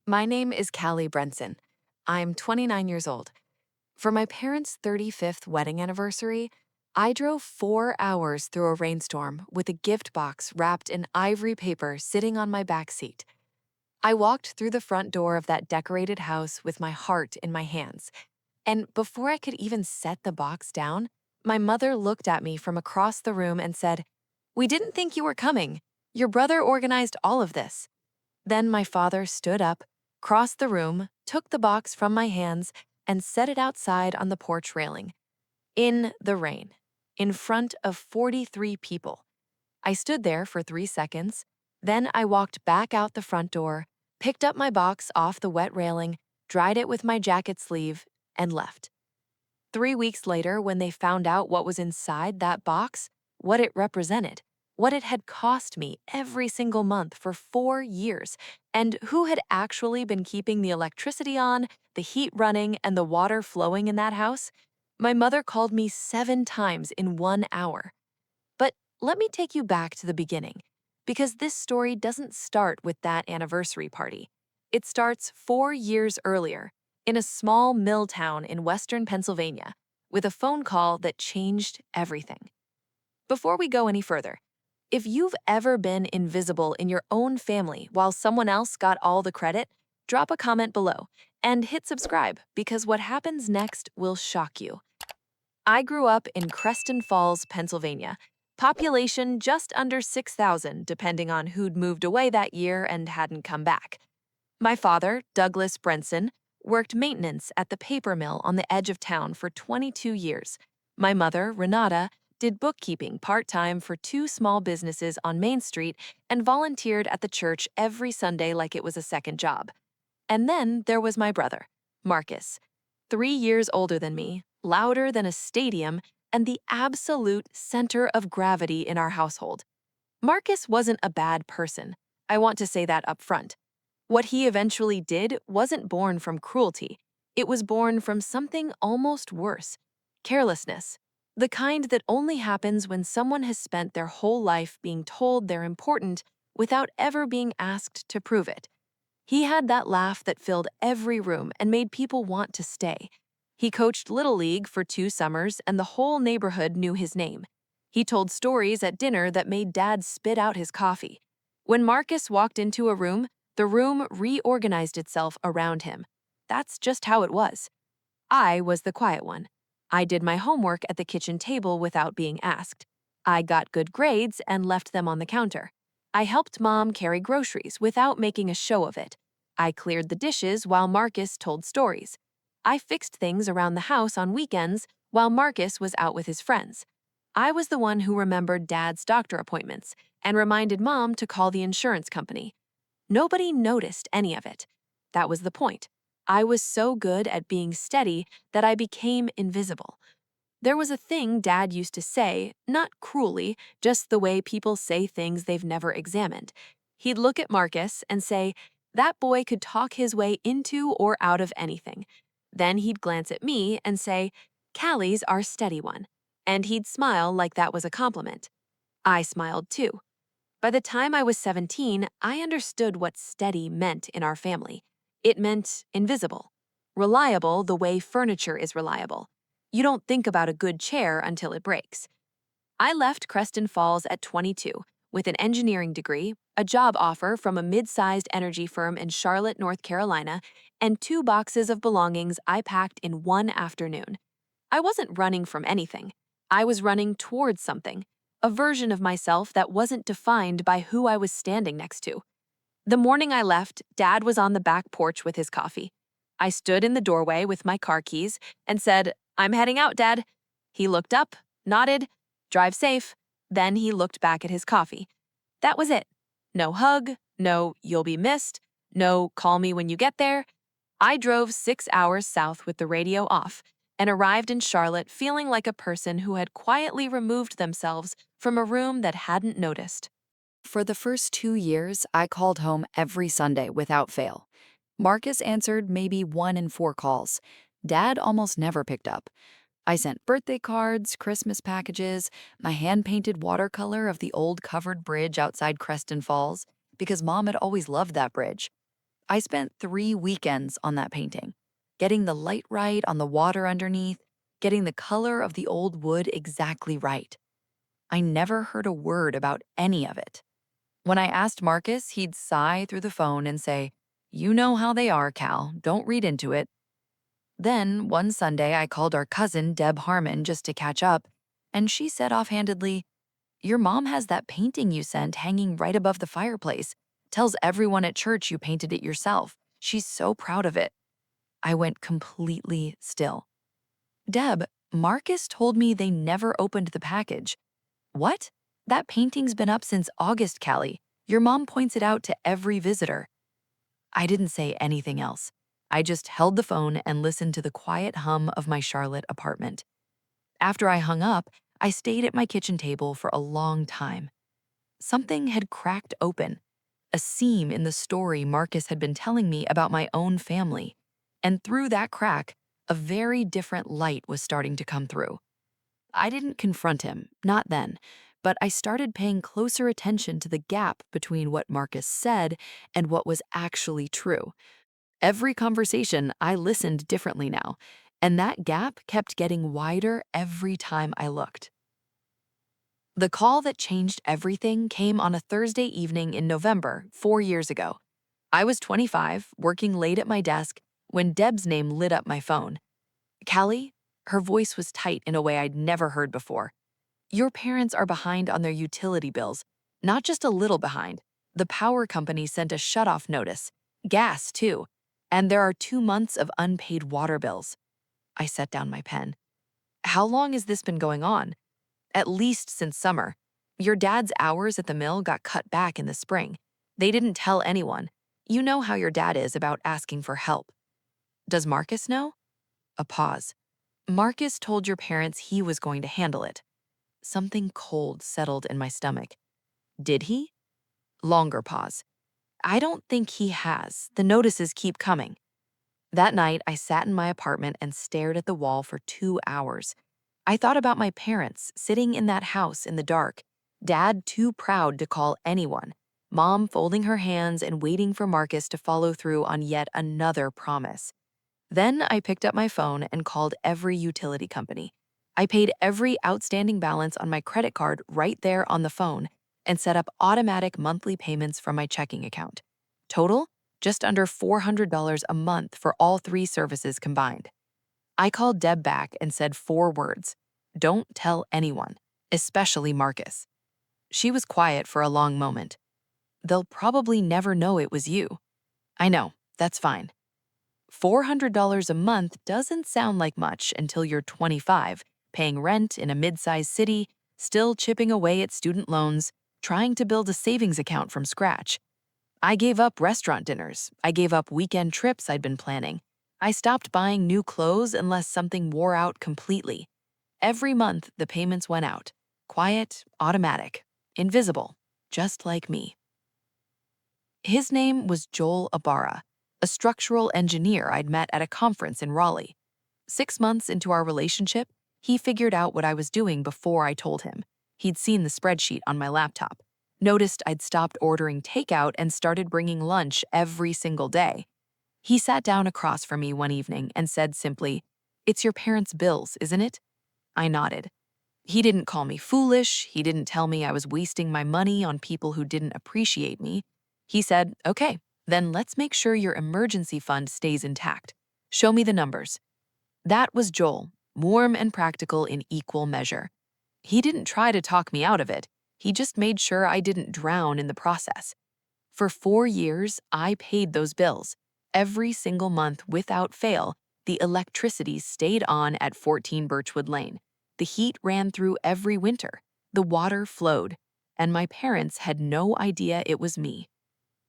My name is Callie Brenson. I'm 29 years old. For my parents' 35th wedding anniversary, I drove 4 hours through a rainstorm with a gift box wrapped in ivory paper sitting on my back seat. I walked through the front door of that decorated house with my heart in my hands. And before I could even set the box down, my mother looked at me from across the room and said, "We didn't think you were coming. Your brother organized all of this." Then my father stood up, crossed the room, took the box from my hands, and set it outside on the porch railing, in the rain, in front of 43 people. I stood there for 3 seconds. Then I walked back out the front door, picked up my box off the wet railing, dried it with my jacket sleeve, and left. 3 weeks later, when they found out what was inside that box, what it represented, what it had cost me every single month for 4 years, and who had actually been keeping the electricity on, the heat running, and the water flowing in that house, my mother called me 7 times in 1 hour. But let me take you back to the beginning, because this story doesn't start with that anniversary party. It starts 4 years earlier, in a small mill town in western Pennsylvania, with a phone call that changed everything. Before we go any further, if you've ever been invisible in your own family while someone else got all the credit, drop a comment below and hit subscribe because what happens next will shock you. I grew up in Creston Falls, Pennsylvania. Population just under 6,000, depending on who'd moved away that year and hadn't come back. My father, Douglas Brenson, worked maintenance at the paper mill on the edge of town for 22 years. My mother, Renata, did bookkeeping part-time for two small businesses on Main Street and volunteered at the church every Sunday like it was a second job. And then there was my brother, Marcus, 3 years older than me, louder than a stadium, and the absolute center of gravity in our household. Marcus wasn't a bad person. I want to say that up front. What he eventually did wasn't born from cruelty. It was born from something almost worse: carelessness. The kind that only happens when someone has spent their whole life being told they're important without ever being asked to prove it. He had that laugh that filled every room and made people want to stay. He coached Little League for 2 summers, and the whole neighborhood knew his name. He told stories at dinner that made Dad spit out his coffee. When Marcus walked into a room, the room reorganized itself around him. That's just how it was. I was the quiet one. I did my homework at the kitchen table without being asked. I got good grades and left them on the counter. I helped Mom carry groceries without making a show of it. I cleared the dishes while Marcus told stories. I fixed things around the house on weekends while Marcus was out with his friends. I was the one who remembered Dad's doctor appointments and reminded Mom to call the insurance company. Nobody noticed any of it. That was the point. I was so good at being steady that I became invisible. There was a thing Dad used to say, not cruelly, just the way people say things they've never examined. He'd look at Marcus and say, "That boy could talk his way into or out of anything." Then he'd glance at me and say, "Callie's our steady one." And he'd smile like that was a compliment. I smiled too. By the time I was 17, I understood what steady meant in our family. It meant invisible. Reliable the way furniture is reliable. You don't think about a good chair until it breaks. I left Creston Falls at 22 with an engineering degree, a job offer from a mid-sized energy firm in Charlotte, North Carolina, and 2 boxes of belongings I packed in one afternoon. I wasn't running from anything. I was running towards something, a version of myself that wasn't defined by who I was standing next to. The morning I left, Dad was on the back porch with his coffee. I stood in the doorway with my car keys and said, "I'm heading out, Dad." He looked up, nodded, "Drive safe." Then he looked back at his coffee. That was it. No hug, no "you'll be missed," no "call me when you get there." I drove 6 hours south with the radio off and arrived in Charlotte feeling like a person who had quietly removed themselves from a room that hadn't noticed. For the first 2 years, I called home every Sunday without fail. Marcus answered maybe 1 in 4 calls. Dad almost never picked up. I sent birthday cards, Christmas packages, my hand-painted watercolor of the old covered bridge outside Creston Falls, because Mom had always loved that bridge. I spent 3 weekends on that painting, getting the light right on the water underneath, getting the color of the old wood exactly right. I never heard a word about any of it. When I asked Marcus, he'd sigh through the phone and say, "You know how they are, Cal. Don't read into it." Then, one Sunday, I called our cousin, Deb Harmon, just to catch up, and she said offhandedly, "Your mom has that painting you sent hanging right above the fireplace. Tells everyone at church you painted it yourself. She's so proud of it." I went completely still. "Deb, Marcus told me they never opened the package." "What? That painting's been up since August, Callie. Your mom points it out to every visitor." I didn't say anything else. I just held the phone and listened to the quiet hum of my Charlotte apartment. After I hung up, I stayed at my kitchen table for a long time. Something had cracked open, a seam in the story Marcus had been telling me about my own family. And through that crack, a very different light was starting to come through. I didn't confront him, not then, but I started paying closer attention to the gap between what Marcus said and what was actually true. Every conversation, I listened differently now, and that gap kept getting wider every time I looked. The call that changed everything came on a Thursday evening in November, 4 years ago. I was 25, working late at my desk, when Deb's name lit up my phone. "Callie?" Her voice was tight in a way I'd never heard before. "Your parents are behind on their utility bills. Not just a little behind. The power company sent a shutoff notice. Gas, too. And there are 2 months of unpaid water bills." I set down my pen. "How long has this been going on?" "At least since summer. Your dad's hours at the mill got cut back in the spring. They didn't tell anyone. You know how your dad is about asking for help." "Does Marcus know?" A pause. "Marcus told your parents he was going to handle it." Something cold settled in my stomach. "Did he?" Longer pause. "I don't think he has. The notices keep coming." That night, I sat in my apartment and stared at the wall for 2 hours. I thought about my parents sitting in that house in the dark, dad too proud to call anyone, mom folding her hands and waiting for Marcus to follow through on yet another promise. Then I picked up my phone and called every utility company. I paid every outstanding balance on my credit card right there on the phone and set up automatic monthly payments from my checking account. Total, just under $400 a month for all three services combined. I called Deb back and said 4 words: "Don't tell anyone, especially Marcus." She was quiet for a long moment. "They'll probably never know it was you." "I know, that's fine." $400 a month doesn't sound like much until you're 25, paying rent in a mid-sized city, still chipping away at student loans, trying to build a savings account from scratch. I gave up restaurant dinners. I gave up weekend trips I'd been planning. I stopped buying new clothes unless something wore out completely. Every month, the payments went out. Quiet, automatic, invisible, just like me. His name was Joel Ibarra, a structural engineer I'd met at a conference in Raleigh. 6 months into our relationship, he figured out what I was doing before I told him. He'd seen the spreadsheet on my laptop, noticed I'd stopped ordering takeout and started bringing lunch every single day. He sat down across from me one evening and said simply, "It's your parents' bills, isn't it?" I nodded. He didn't call me foolish. He didn't tell me I was wasting my money on people who didn't appreciate me. He said, "Okay, then let's make sure your emergency fund stays intact. Show me the numbers." That was Joel, warm and practical in equal measure. He didn't try to talk me out of it. He just made sure I didn't drown in the process. For 4 years, I paid those bills. Every single month without fail, the electricity stayed on at 14 Birchwood Lane. The heat ran through every winter. The water flowed. And my parents had no idea it was me.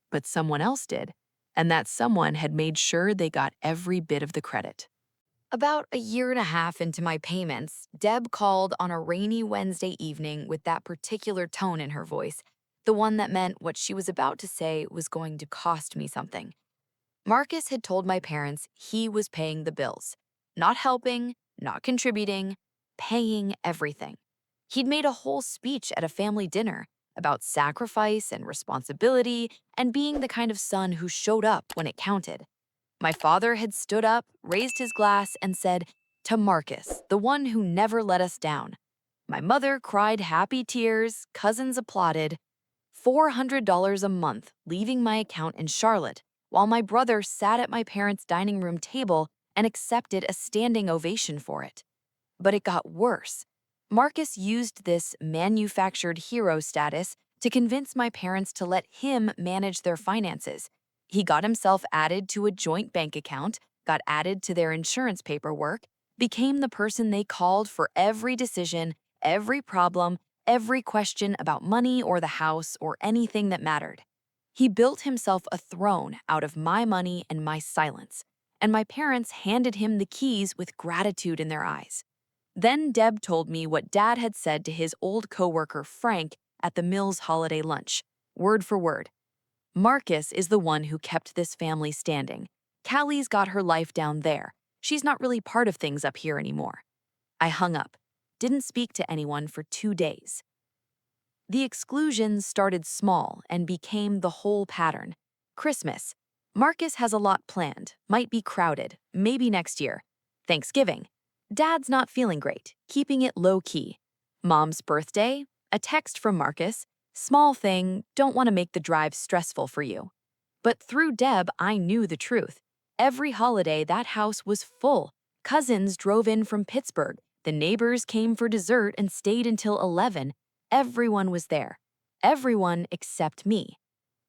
But someone else did. And that someone had made sure they got every bit of the credit. About a year and a half into my payments, Deb called on a rainy Wednesday evening with that particular tone in her voice, the one that meant what she was about to say was going to cost me something. Marcus had told my parents he was paying the bills. Not helping, not contributing, paying everything. He'd made a whole speech at a family dinner, about sacrifice and responsibility and being the kind of son who showed up when it counted. My father had stood up, raised his glass, and said, "To Marcus, the one who never let us down." My mother cried happy tears, cousins applauded. $400 a month leaving my account in Charlotte, while my brother sat at my parents' dining room table and accepted a standing ovation for it. But it got worse. Marcus used this manufactured hero status to convince my parents to let him manage their finances. He got himself added to a joint bank account, got added to their insurance paperwork, became the person they called for every decision, every problem, every question about money or the house or anything that mattered. He built himself a throne out of my money and my silence, and my parents handed him the keys with gratitude in their eyes. Then Deb told me what Dad had said to his old coworker Frank at the Mills holiday lunch, word for word. Marcus is the one who kept this family standing. Callie's got her life down there. She's not really part of things up here anymore. I hung up, didn't speak to anyone for 2 days. The exclusions started small and became the whole pattern. Christmas. Marcus has a lot planned, might be crowded, maybe next year. Thanksgiving. Dad's not feeling great, keeping it low key. Mom's birthday. A text from Marcus. Small thing, don't want to make the drive stressful for you. But through Deb, I knew the truth. Every holiday, that house was full. Cousins drove in from Pittsburgh. The neighbors came for dessert and stayed until 11. Everyone was there. Everyone except me.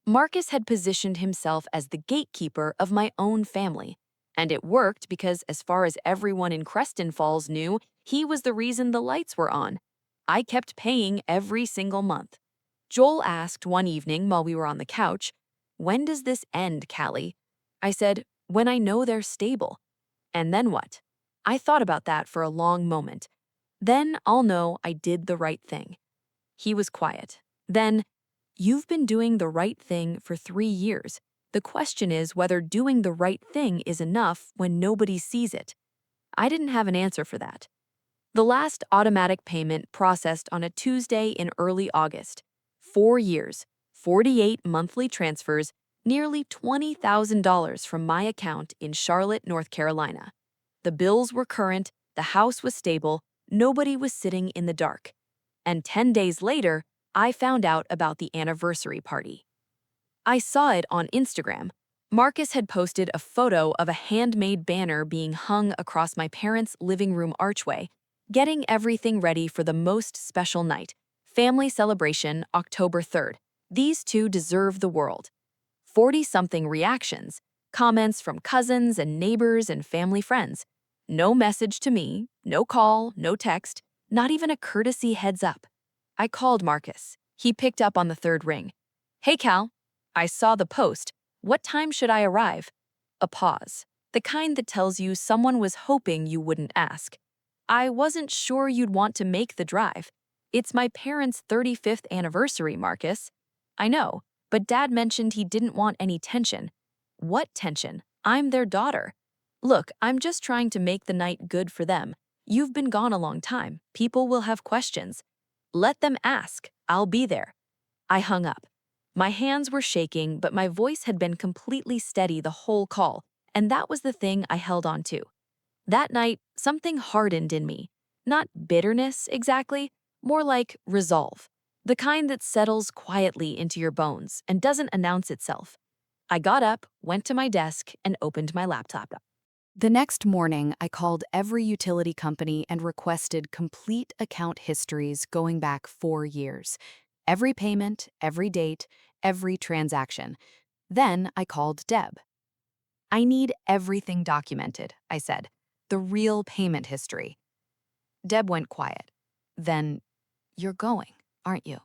Marcus had positioned himself as the gatekeeper of my own family. And it worked because, as far as everyone in Creston Falls knew, he was the reason the lights were on. I kept paying every single month. Joel asked one evening while we were on the couch, "When does this end, Callie?" I said, "When I know they're stable." "And then what?" I thought about that for a long moment. "Then I'll know I did the right thing." He was quiet. Then, "You've been doing the right thing for 3 years. The question is whether doing the right thing is enough when nobody sees it." I didn't have an answer for that. The last automatic payment processed on a Tuesday in early August. 4 years, 48 monthly transfers, nearly $20,000 from my account in Charlotte, North Carolina. The bills were current, the house was stable, nobody was sitting in the dark. And 10 days later, I found out about the anniversary party. I saw it on Instagram. Marcus had posted a photo of a handmade banner being hung across my parents' living room archway, getting everything ready for the most special night, family celebration, October 3rd. These two deserve the world. 40-something reactions, comments from cousins and neighbors and family friends. No message to me, no call, no text, not even a courtesy heads up. I called Marcus. He picked up on the third ring. "Hey, Cal. I saw the post. What time should I arrive?" A pause. The kind that tells you someone was hoping you wouldn't ask. "I wasn't sure you'd want to make the drive. It's my parents' 35th anniversary, Marcus." "I know, but Dad mentioned he didn't want any tension." "What tension? I'm their daughter." "Look, I'm just trying to make the night good for them. You've been gone a long time. People will have questions." "Let them ask. I'll be there." I hung up. My hands were shaking, but my voice had been completely steady the whole call, and that was the thing I held on to. That night, something hardened in me. Not bitterness, exactly, more like resolve. The kind that settles quietly into your bones and doesn't announce itself. I got up, went to my desk, and opened my laptop. The next morning, I called every utility company and requested complete account histories going back 4 years. Every payment, every date, every transaction. Then I called Deb. "I need everything documented," I said. "The real payment history." Deb went quiet. Then, "You're going, aren't you?"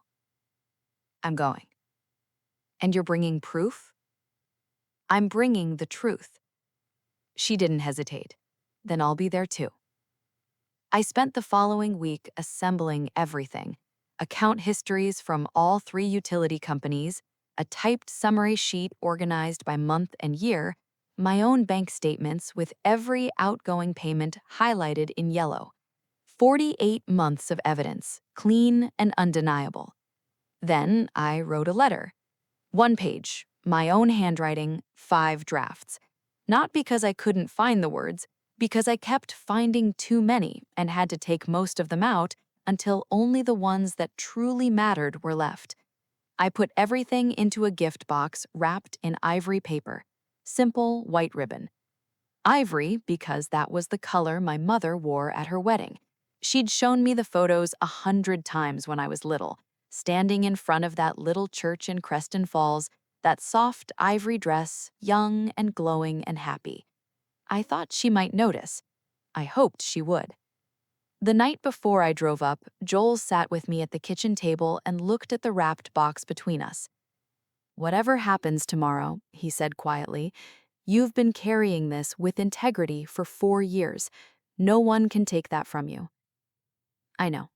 "I'm going." "And you're bringing proof?" "I'm bringing the truth." She didn't hesitate. "Then I'll be there too." I spent the following week assembling everything: account histories from all three utility companies, a typed summary sheet organized by month and year, my own bank statements with every outgoing payment highlighted in yellow. 48 months of evidence, clean and undeniable. Then I wrote a letter. 1 page, my own handwriting, 5 drafts. Not because I couldn't find the words, because I kept finding too many and had to take most of them out until only the ones that truly mattered were left. I put everything into a gift box wrapped in ivory paper, simple white ribbon. Ivory because that was the color my mother wore at her wedding. She'd shown me the photos 100 times when I was little, standing in front of that little church in Creston Falls, that soft ivory dress, young and glowing and happy. I thought she might notice. I hoped she would. The night before I drove up, Joel sat with me at the kitchen table and looked at the wrapped box between us. "Whatever happens tomorrow," he said quietly, "you've been carrying this with integrity for 4 years. No one can take that from you." "I know."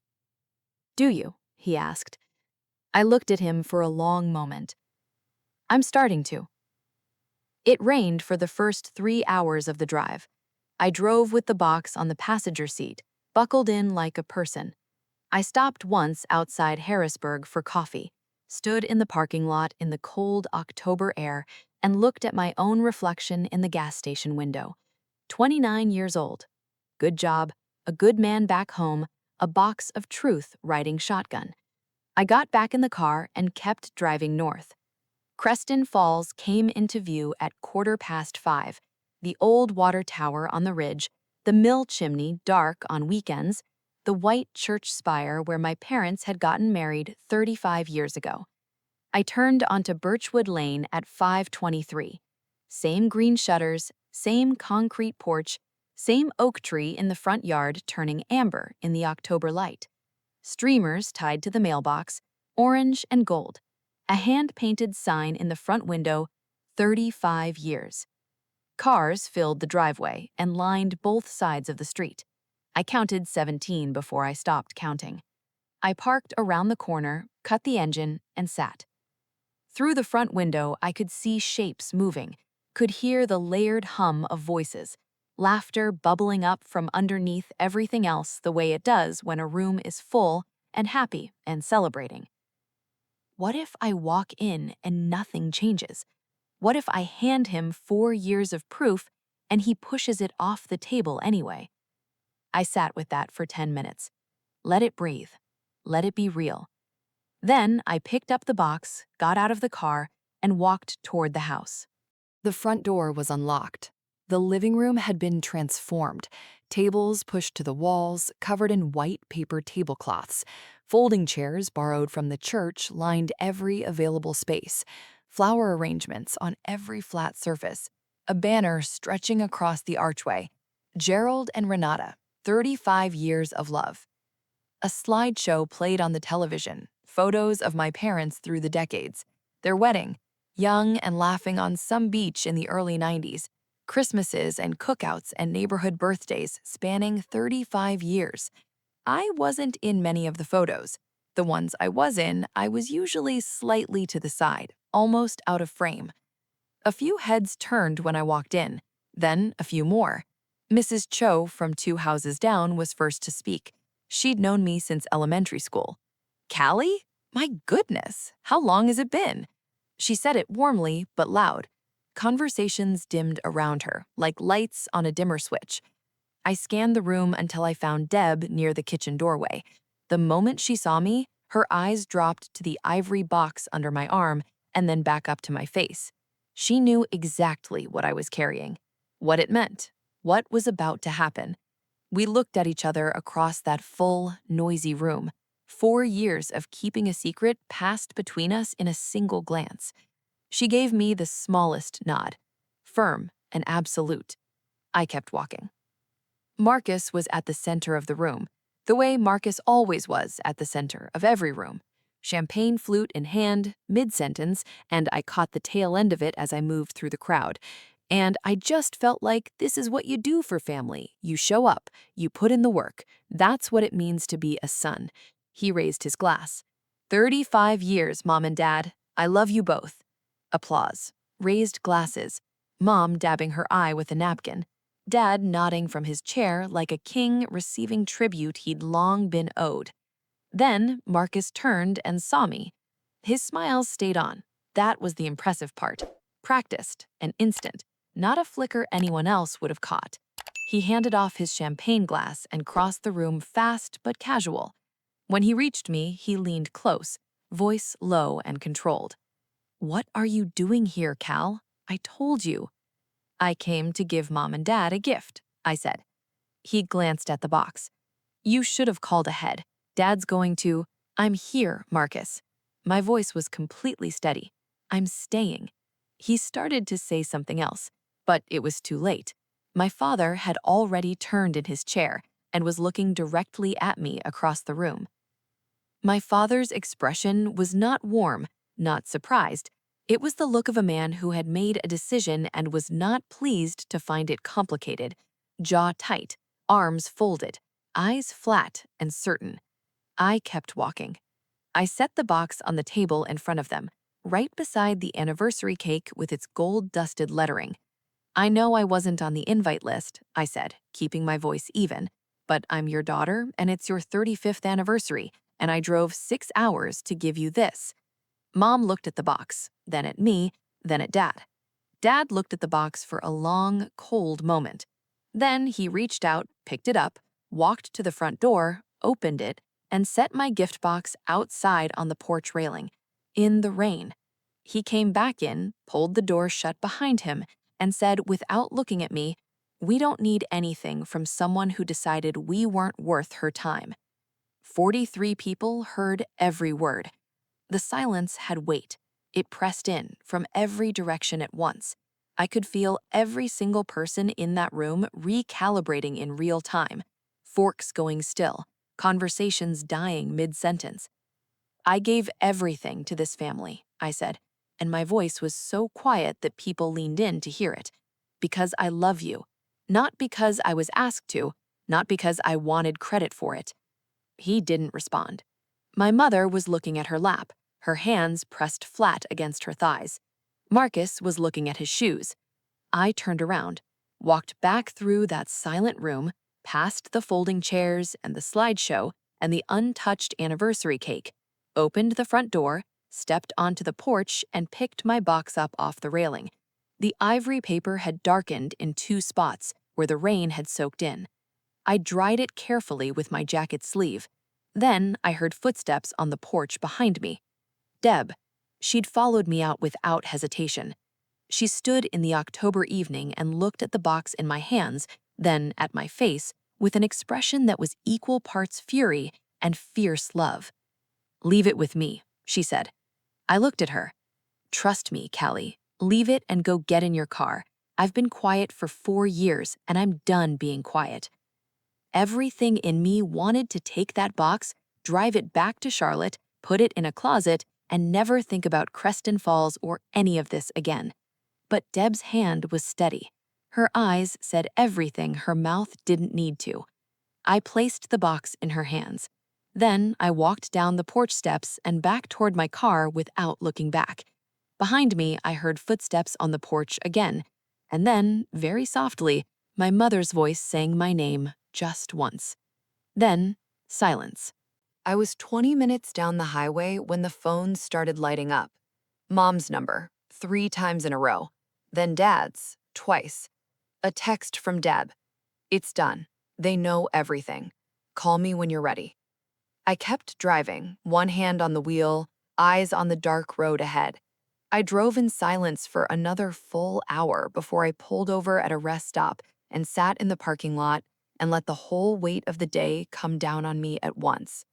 "Do you?" he asked. I looked at him for a long moment. "I'm starting to." It rained for the first 3 hours of the drive. I drove with the box on the passenger seat, buckled in like a person. I stopped once outside Harrisburg for coffee, stood in the parking lot in the cold October air, and looked at my own reflection in the gas station window. 29 years old. Good job, a good man back home, a box of truth riding shotgun. I got back in the car and kept driving north. Creston Falls came into view at 5:15, the old water tower on the ridge, the mill chimney dark on weekends, the white church spire where my parents had gotten married 35 years ago. I turned onto Birchwood Lane at 5:23. Same green shutters, same concrete porch, same oak tree in the front yard turning amber in the October light. Streamers tied to the mailbox, orange and gold. A hand-painted sign in the front window, 35 years. Cars filled the driveway and lined both sides of the street. I counted 17 before I stopped counting. I parked around the corner, cut the engine, and sat. Through the front window, I could see shapes moving, could hear the layered hum of voices, laughter bubbling up from underneath everything else the way it does when a room is full and happy and celebrating. What if I walk in and nothing changes? What if I hand him 4 years of proof and he pushes it off the table anyway? I sat with that for 10 minutes. Let it breathe. Let it be real. Then I picked up the box, got out of the car, and walked toward the house. The front door was unlocked. The living room had been transformed. Tables pushed to the walls, covered in white paper tablecloths. Folding chairs borrowed from the church lined every available space. Flower arrangements on every flat surface. A banner stretching across the archway. Gerald and Renata, 35 years of love. A slideshow played on the television, photos of my parents through the decades. Their wedding, young and laughing on some beach in the early 90s. Christmases and cookouts and neighborhood birthdays spanning 35 years. I wasn't in many of the photos. The ones I was in, I was usually slightly to the side, almost out of frame. A few heads turned when I walked in, then a few more. Mrs. Cho from 2 houses down was first to speak. She'd known me since elementary school. "Callie? My goodness, how long has it been?" She said it warmly but loud. Conversations dimmed around her, like lights on a dimmer switch. I scanned the room until I found Deb near the kitchen doorway. The moment she saw me, her eyes dropped to the ivory box under my arm and then back up to my face. She knew exactly what I was carrying, what it meant, what was about to happen. We looked at each other across that full, noisy room. 4 years of keeping a secret passed between us in a single glance. She gave me the smallest nod, firm and absolute. I kept walking. Marcus was at the center of the room, the way Marcus always was at the center of every room. Champagne flute in hand, mid-sentence, and I caught the tail end of it as I moved through the crowd. And I just felt like this is what you do for family. You show up, you put in the work. That's what it means to be a son. He raised his glass. 35 years, Mom and Dad. I love you both. Applause. Raised glasses. Mom dabbing her eye with a napkin. Dad nodding from his chair like a king receiving tribute he'd long been owed. Then Marcus turned and saw me. His smile stayed on. That was the impressive part. Practiced and instant, not a flicker anyone else would have caught. He handed off his champagne glass and crossed the room fast but casual. When he reached me, he leaned close, voice low and controlled. "What are you doing here, Cal? I told you." "I came to give Mom and Dad a gift," I said. He glanced at the box. "You should have called ahead. Dad's going to—" "I'm here, Marcus." My voice was completely steady. "I'm staying." He started to say something else, but it was too late. My father had already turned in his chair and was looking directly at me across the room. My father's expression was not warm, not surprised. It was the look of a man who had made a decision and was not pleased to find it complicated. Jaw tight, arms folded, eyes flat and certain. I kept walking. I set the box on the table in front of them, right beside the anniversary cake with its gold-dusted lettering. "I know I wasn't on the invite list," I said, keeping my voice even, "but I'm your daughter and it's your 35th anniversary, and I drove 6 hours to give you this." Mom looked at the box, then at me, then at Dad. Dad looked at the box for a long, cold moment. Then he reached out, picked it up, walked to the front door, opened it, and set my gift box outside on the porch railing, in the rain. He came back in, pulled the door shut behind him, and said without looking at me, "We don't need anything from someone who decided we weren't worth her time." 43 people heard every word. The silence had weight. It pressed in from every direction at once. I could feel every single person in that room recalibrating in real time, forks going still, conversations dying mid-sentence. "I gave everything to this family," I said, and my voice was so quiet that people leaned in to hear it. "Because I love you. Not because I was asked to, not because I wanted credit for it." He didn't respond. My mother was looking at her lap, her hands pressed flat against her thighs. Marcus was looking at his shoes. I turned around, walked back through that silent room, past the folding chairs and the slideshow and the untouched anniversary cake, opened the front door, stepped onto the porch, and picked my box up off the railing. The ivory paper had darkened in 2 spots where the rain had soaked in. I dried it carefully with my jacket sleeve. Then I heard footsteps on the porch behind me. Deb. She'd followed me out without hesitation. She stood in the October evening and looked at the box in my hands, then at my face, with an expression that was equal parts fury and fierce love. "Leave it with me," she said. I looked at her. "Trust me, Callie. Leave it and go get in your car. I've been quiet for 4 years, and I'm done being quiet." Everything in me wanted to take that box, drive it back to Charlotte, put it in a closet, and never think about Creston Falls or any of this again. But Deb's hand was steady. Her eyes said everything her mouth didn't need to. I placed the box in her hands. Then I walked down the porch steps and back toward my car without looking back. Behind me, I heard footsteps on the porch again, and then, very softly, my mother's voice sang my name just once. Then, silence. I was 20 minutes down the highway when the phone started lighting up. Mom's number, 3 times in a row. Then Dad's, twice. A text from Deb. "It's done. They know everything. Call me when you're ready." I kept driving, one hand on the wheel, eyes on the dark road ahead. I drove in silence for another full hour before I pulled over at a rest stop and sat in the parking lot and let the whole weight of the day come down on me at once.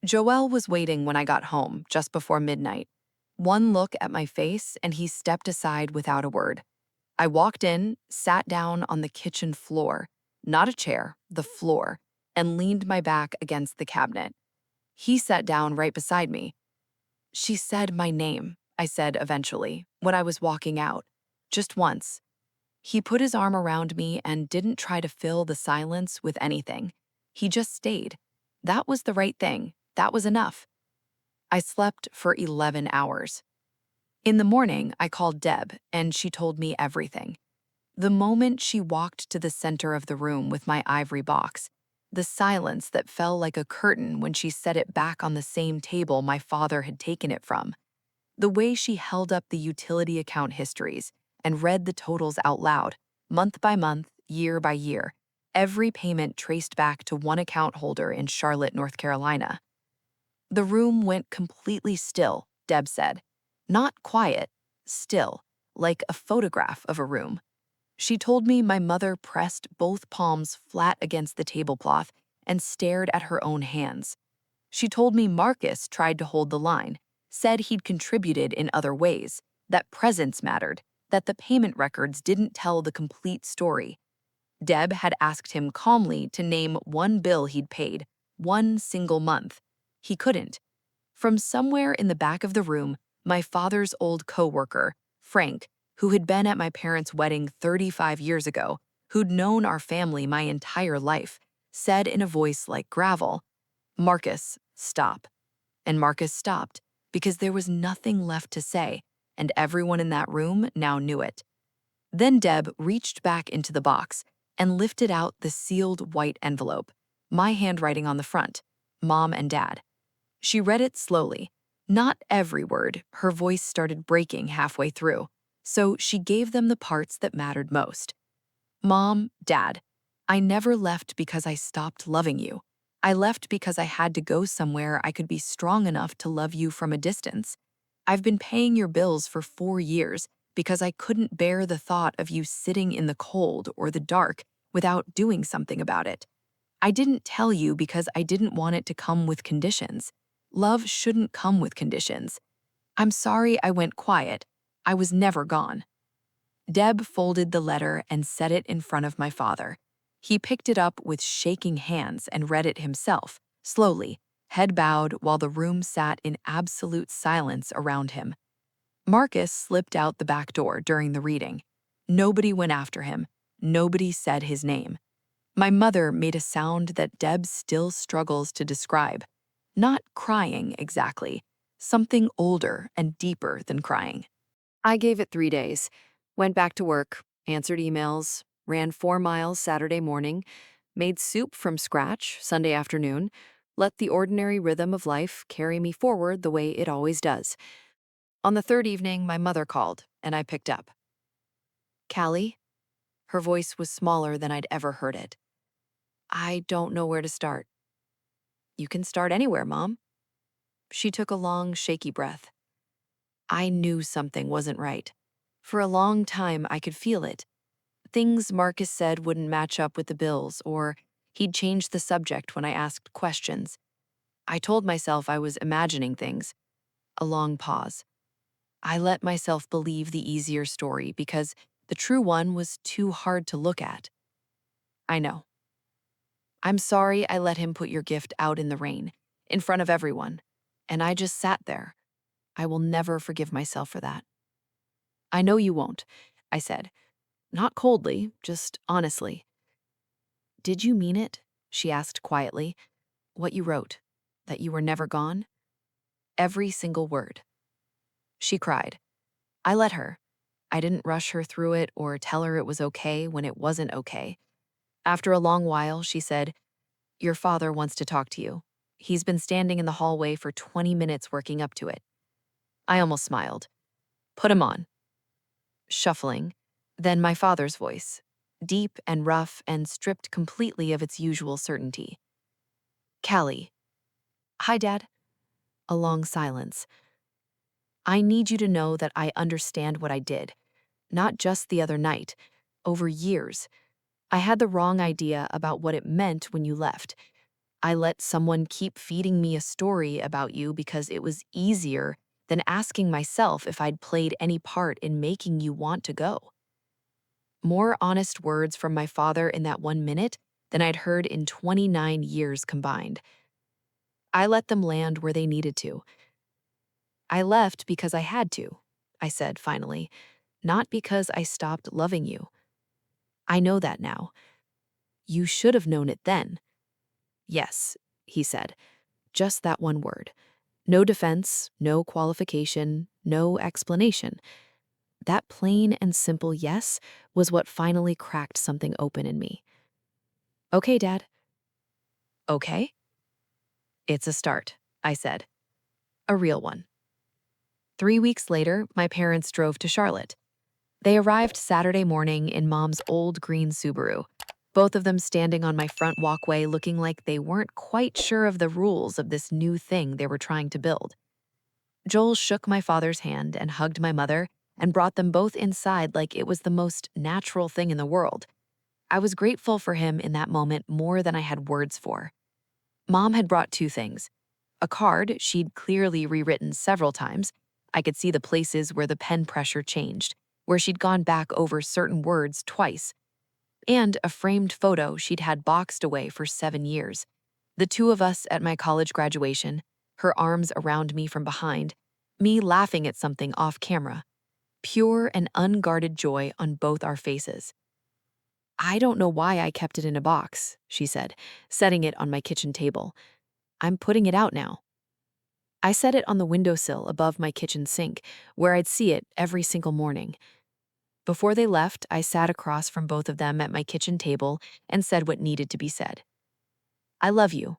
Joel was waiting when I got home, just before midnight. One look at my face and he stepped aside without a word. I walked in, sat down on the kitchen floor, not a chair, the floor, and leaned my back against the cabinet. He sat down right beside me. "She said my name," I said eventually, when I was walking out. Just once. He put his arm around me and didn't try to fill the silence with anything. He just stayed. That was the right thing. That was enough. I slept for 11 hours. In the morning, I called Deb, and she told me everything. The moment she walked to the center of the room with my ivory box, The silence that fell like a curtain when she set it back on the same table my father had taken it from. The way she held up the utility account histories and read the totals out loud, month by month, year by year, every payment traced back to one account holder in Charlotte, North Carolina. The room went completely still, Deb said. Not quiet, still, like a photograph of a room. She told me my mother pressed both palms flat against the tablecloth and stared at her own hands. She told me Marcus tried to hold the line, said he'd contributed in other ways, that presence mattered, that the payment records didn't tell the complete story. Deb had asked him calmly to name one bill he'd paid, one single month. He couldn't. From somewhere in the back of the room, my father's old coworker, Frank, who had been at my parents' wedding 35 years ago, who'd known our family my entire life, said in a voice like gravel, "Marcus, stop." And Marcus stopped because there was nothing left to say, and everyone in that room now knew it. Then Deb reached back into the box and lifted out the sealed white envelope, my handwriting on the front, Mom and Dad. She read it slowly. Not every word, her voice started breaking halfway through, so she gave them the parts that mattered most. Mom, Dad, I never left because I stopped loving you. I left because I had to go somewhere I could be strong enough to love you from a distance. I've been paying your bills for 4 years because I couldn't bear the thought of you sitting in the cold or the dark without doing something about it. I didn't tell you because I didn't want it to come with conditions. Love shouldn't come with conditions. I'm sorry I went quiet. I was never gone. Deb folded the letter and set it in front of my father. He picked it up with shaking hands and read it himself, slowly, head bowed while the room sat in absolute silence around him. Marcus slipped out the back door during the reading. Nobody went after him. Nobody said his name. My mother made a sound that Deb still struggles to describe. Not crying exactly, something older and deeper than crying. I gave it 3 days, went back to work, answered emails, ran 4 miles Saturday morning, made soup from scratch Sunday afternoon, let the ordinary rhythm of life carry me forward the way it always does. On the third evening, my mother called, and I picked up. Callie? Her voice was smaller than I'd ever heard it. I don't know where to start. You can start anywhere, Mom. She took a long, shaky breath. I knew something wasn't right. For a long time, I could feel it. Things Marcus said wouldn't match up with the bills, or he'd change the subject when I asked questions. I told myself I was imagining things. A long pause. I let myself believe the easier story because the true one was too hard to look at. I know. I'm sorry I let him put your gift out in the rain, in front of everyone, and I just sat there. I will never forgive myself for that. I know you won't, I said, not coldly, just honestly. Did you mean it? She asked quietly. What you wrote, that you were never gone? Every single word. She cried. I let her. I didn't rush her through it or tell her it was okay when it wasn't okay. After a long while, she said, Your father wants to talk to you. He's been standing in the hallway for 20 minutes working up to it. I almost smiled. Put him on. Shuffling. Then my father's voice, deep and rough and stripped completely of its usual certainty. Callie. Hi, Dad. A long silence. I need you to know that I understand what I did. Not just the other night. Over years. I had the wrong idea about what it meant when you left. I let someone keep feeding me a story about you because it was easier than asking myself if I'd played any part in making you want to go. More honest words from my father in that 1 minute than I'd heard in 29 years combined. I let them land where they needed to. I left because I had to, I said finally, not because I stopped loving you. I know that now. You should have known it then. Yes, he said, just that one word. No defense, no qualification, no explanation. That plain and simple yes was what finally cracked something open in me. Okay, Dad. Okay, it's a start, I said. A real one. 3 weeks later, my parents drove to Charlotte. They arrived Saturday morning in Mom's old green Subaru, both of them standing on my front walkway looking like they weren't quite sure of the rules of this new thing they were trying to build. Joel shook my father's hand and hugged my mother and brought them both inside like it was the most natural thing in the world. I was grateful for him in that moment more than I had words for. Mom had brought two things: a card she'd clearly rewritten several times. I could see the places where the pen pressure changed, where she'd gone back over certain words twice, and a framed photo she'd had boxed away for 7 years. The two of us at my college graduation, her arms around me from behind, me laughing at something off camera. Pure and unguarded joy on both our faces. I don't know why I kept it in a box, she said, setting it on my kitchen table. I'm putting it out now. I set it on the windowsill above my kitchen sink, where I'd see it every single morning. Before they left, I sat across from both of them at my kitchen table and said what needed to be said. I love you.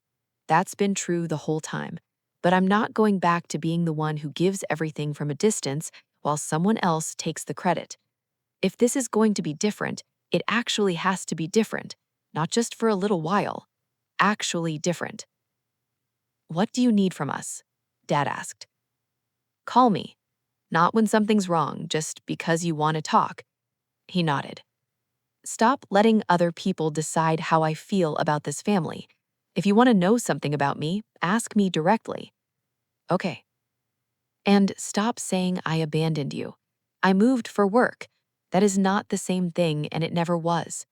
That's been true the whole time. But I'm not going back to being the one who gives everything from a distance while someone else takes the credit. If this is going to be different, it actually has to be different, not just for a little while. Actually different. What do you need from us? Dad asked. Call me. Not when something's wrong, just because you want to talk. He nodded. Stop letting other people decide how I feel about this family. If you want to know something about me, ask me directly. Okay. And stop saying I abandoned you. I moved for work. That is not the same thing, and it never was.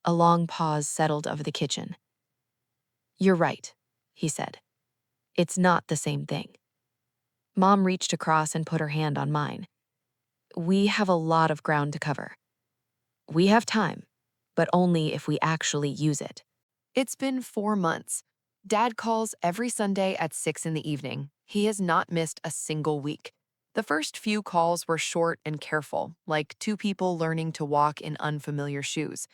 A long pause settled over the kitchen. You're right, he said. It's not the same thing. Mom reached across and put her hand on mine. We have a lot of ground to cover. We have time, but only if we actually use it. It's been 4 months. Dad calls every Sunday at 6 in the evening. He has not missed a single week. The first few calls were short and careful, like two people learning to walk in unfamiliar shoes.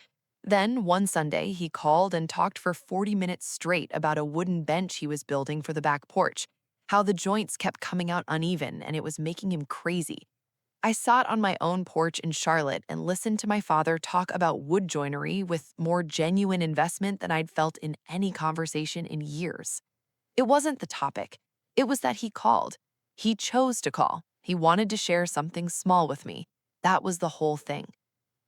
Then, one Sunday, he called and talked for 40 minutes straight about a wooden bench he was building for the back porch, how the joints kept coming out uneven and it was making him crazy. I sat on my own porch in Charlotte and listened to my father talk about wood joinery with more genuine investment than I'd felt in any conversation in years. It wasn't the topic. It was that he called. He chose to call. He wanted to share something small with me. That was the whole thing.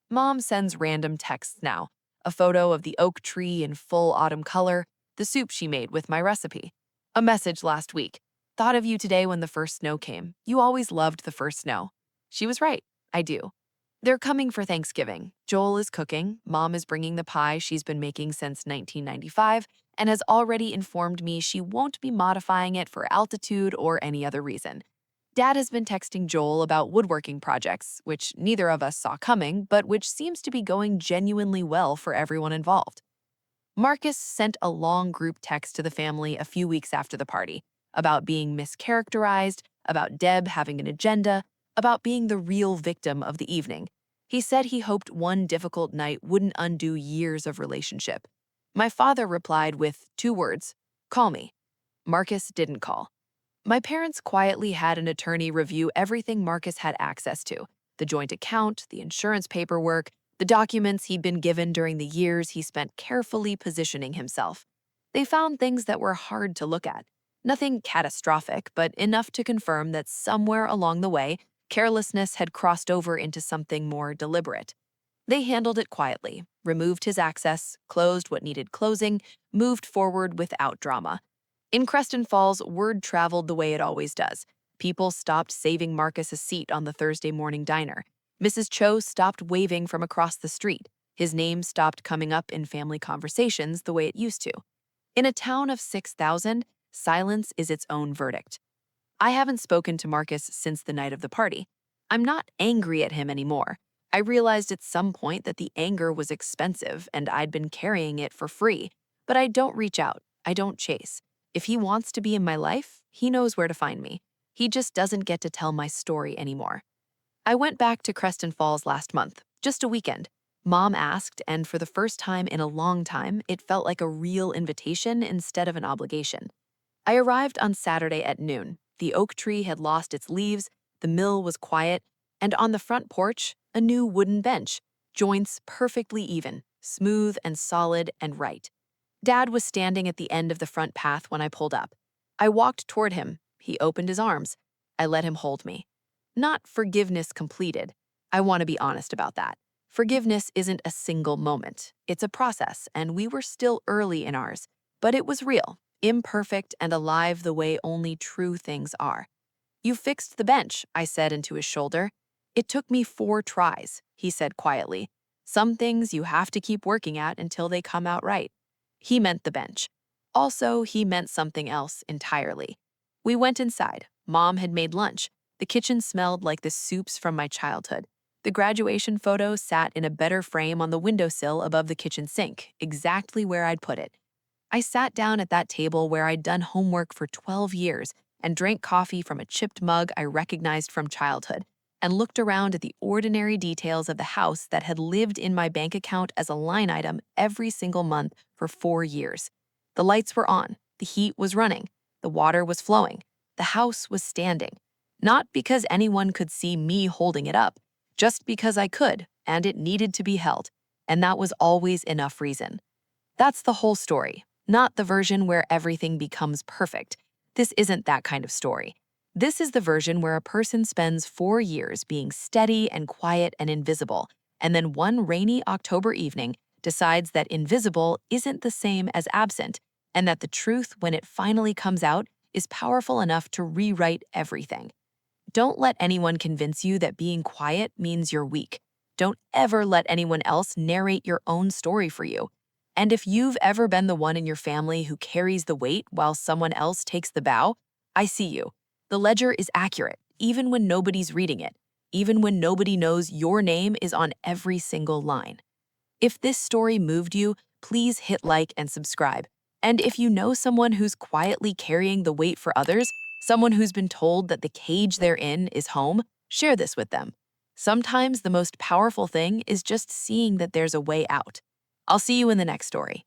Mom sends random texts now. A photo of the oak tree in full autumn color, the soup she made with my recipe. A message last week. Thought of you today when the first snow came. You always loved the first snow. She was right. I do. They're coming for Thanksgiving. Joel is cooking. Mom is bringing the pie she's been making since 1995 and has already informed me she won't be modifying it for altitude or any other reason. Dad has been texting Joel about woodworking projects, which neither of us saw coming, but which seems to be going genuinely well for everyone involved. Marcus sent a long group text to the family a few weeks after the party about being mischaracterized, about Deb having an agenda, about being the real victim of the evening. He said he hoped one difficult night wouldn't undo years of relationship. My father replied with 2 words, call me. Marcus didn't call. My parents quietly had an attorney review everything Marcus had access to: the joint account, the insurance paperwork, the documents he'd been given during the years he spent carefully positioning himself. They found things that were hard to look at. Nothing catastrophic, but enough to confirm that somewhere along the way, carelessness had crossed over into something more deliberate. They handled it quietly, removed his access, closed what needed closing, moved forward without drama. In Creston Falls, word traveled the way it always does. People stopped saving Marcus a seat on the Thursday morning diner. Mrs. Cho stopped waving from across the street. His name stopped coming up in family conversations the way it used to. In a town of 6,000, silence is its own verdict. I haven't spoken to Marcus since the night of the party. I'm not angry at him anymore. I realized at some point that the anger was expensive and I'd been carrying it for free. But I don't reach out. I don't chase. If he wants to be in my life, he knows where to find me. He just doesn't get to tell my story anymore. I went back to Creston Falls last month, just a weekend. Mom asked, and for the first time in a long time, it felt like a real invitation instead of an obligation. I arrived on Saturday at noon. The oak tree had lost its leaves, the mill was quiet, and on the front porch, a new wooden bench, joints perfectly even, smooth and solid and right. Dad was standing at the end of the front path when I pulled up. I walked toward him. He opened his arms. I let him hold me. Not forgiveness completed. I want to be honest about that. Forgiveness isn't a single moment. It's a process, and we were still early in ours. But it was real, imperfect, and alive the way only true things are. You fixed the bench, I said into his shoulder. It took me 4 tries, he said quietly. Some things you have to keep working at until they come out right. He meant the bench. Also, he meant something else entirely. We went inside. Mom had made lunch. The kitchen smelled like the soups from my childhood. The graduation photo sat in a better frame on the windowsill above the kitchen sink, exactly where I'd put it. I sat down at that table where I'd done homework for 12 years and drank coffee from a chipped mug I recognized from childhood, and looked around at the ordinary details of the house that had lived in my bank account as a line item every single month for 4 years. The lights were on, the heat was running, the water was flowing, the house was standing. Not because anyone could see me holding it up, just because I could, and it needed to be held, and that was always enough reason. That's the whole story, not the version where everything becomes perfect. This isn't that kind of story. This is the version where a person spends 4 years being steady and quiet and invisible, and then one rainy October evening decides that invisible isn't the same as absent, and that the truth, when it finally comes out, is powerful enough to rewrite everything. Don't let anyone convince you that being quiet means you're weak. Don't ever let anyone else narrate your own story for you. And if you've ever been the one in your family who carries the weight while someone else takes the bow, I see you. The ledger is accurate, even when nobody's reading it, even when nobody knows your name is on every single line. If this story moved you, please hit like and subscribe. And if you know someone who's quietly carrying the weight for others, someone who's been told that the cage they're in is home, share this with them. Sometimes the most powerful thing is just seeing that there's a way out. I'll see you in the next story.